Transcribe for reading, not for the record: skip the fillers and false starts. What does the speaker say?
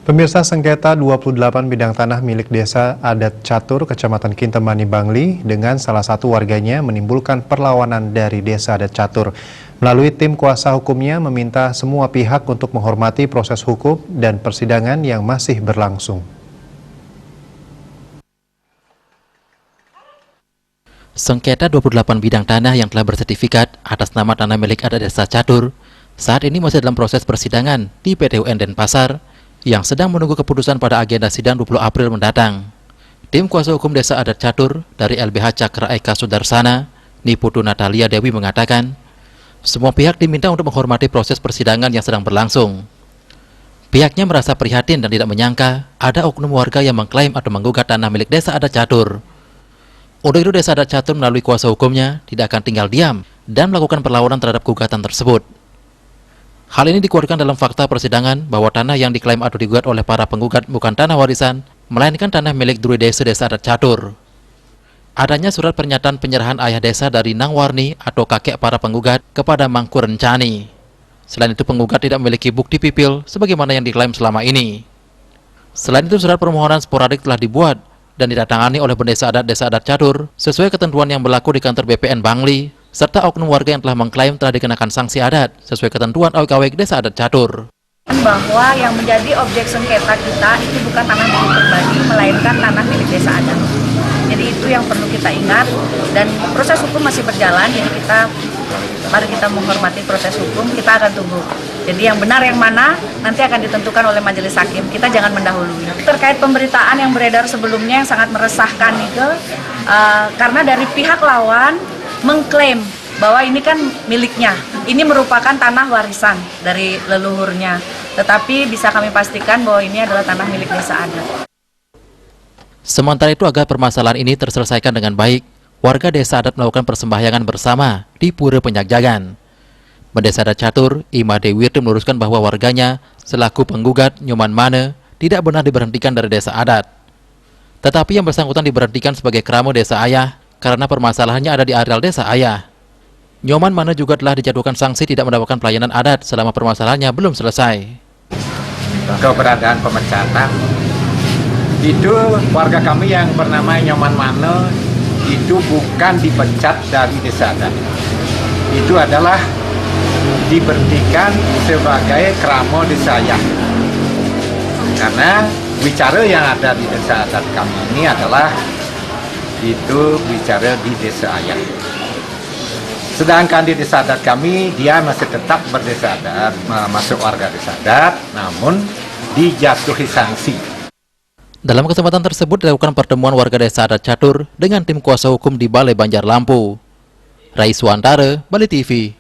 Pemirsa, sengketa 28 bidang tanah milik Desa Adat Catur, Kecamatan Kintemani, Bangli, dengan salah satu warganya menimbulkan perlawanan dari Desa Adat Catur. Melalui tim kuasa hukumnya meminta semua pihak untuk menghormati proses hukum dan persidangan yang masih berlangsung. Sengketa 28 bidang tanah yang telah bersertifikat atas nama tanah milik adat Desa Catur saat ini masih dalam proses persidangan di PT UN Denpasar yang sedang menunggu keputusan pada agenda sidang 20 April mendatang. Tim kuasa hukum Desa Adat Catur dari LBH Cakra Eka Sudarsana, Niputu Natalia Dewi mengatakan, semua pihak diminta untuk menghormati proses persidangan yang sedang berlangsung. Pihaknya merasa prihatin dan tidak menyangka ada oknum warga yang mengklaim atau menggugat tanah milik Desa Adat Catur. Untuk itu Desa Adat Catur melalui kuasa hukumnya tidak akan tinggal diam dan melakukan perlawanan terhadap gugatan tersebut. Hal ini dikeluarkan dalam fakta persidangan bahwa tanah yang diklaim atau digugat oleh para penggugat bukan tanah warisan, melainkan tanah milik Duri Desa Desa Adat Catur. Adanya surat pernyataan penyerahan ayah desa dari Nang Warni atau kakek para penggugat kepada Mangku Rencani. Selain itu penggugat tidak memiliki bukti pipil sebagaimana yang diklaim selama ini. Selain itu surat permohonan sporadik telah dibuat dan didatangani oleh Bendesa Adat Desa Adat Catur sesuai ketentuan yang berlaku di kantor BPN Bangli, serta oknum warga yang telah mengklaim telah dikenakan sanksi adat sesuai ketentuan awik-awik Desa Adat Catur. Bahwa yang menjadi objek sengketa kita itu bukan tanah milik pribadi, melainkan tanah milik desa adat. Jadi itu yang perlu kita ingat dan proses hukum masih berjalan, jadi mari kita menghormati proses hukum, kita akan tunggu. Jadi yang benar yang mana nanti akan ditentukan oleh majelis hakim, kita jangan mendahului. Terkait pemberitaan yang beredar sebelumnya yang sangat meresahkan itu, karena dari pihak lawan mengklaim bahwa ini kan miliknya, ini merupakan tanah warisan dari leluhurnya. Tetapi bisa kami pastikan bahwa ini adalah tanah milik Desa Adat. Sementara itu agar permasalahan ini terselesaikan dengan baik, warga Desa Adat melakukan persembahyangan bersama di Pura Penyakjagan. Bendesa Adat Catur, Ima Dewirti meluruskan bahwa warganya selaku penggugat Nyoman Mane tidak benar diberhentikan dari Desa Adat. Tetapi yang bersangkutan diberhentikan sebagai kramo Desa Ayah karena permasalahannya ada di areal Desa Ayah. Nyoman Mane juga telah dijatuhkan sanksi tidak mendapatkan pelayanan adat selama permasalahannya belum selesai. Keberadaan pemecatan itu warga kami yang bernama Nyoman Mane itu bukan dipecat dari Desa Adat. Itu adalah diberhentikan sebagai kramo Desa Ayah. Karena bicara yang ada di Desa Adat kami ini adalah itu bicara di Desa Ayah. Sedangkan di Desa Adat kami, dia masih tetap berdesa adat, masuk warga Desa Adat, namun dijatuhi sanksi. Dalam kesempatan tersebut dilakukan pertemuan warga Desa Adat Catur dengan tim kuasa hukum di Balai Banjar Lampu. Raiswantara, Bali TV.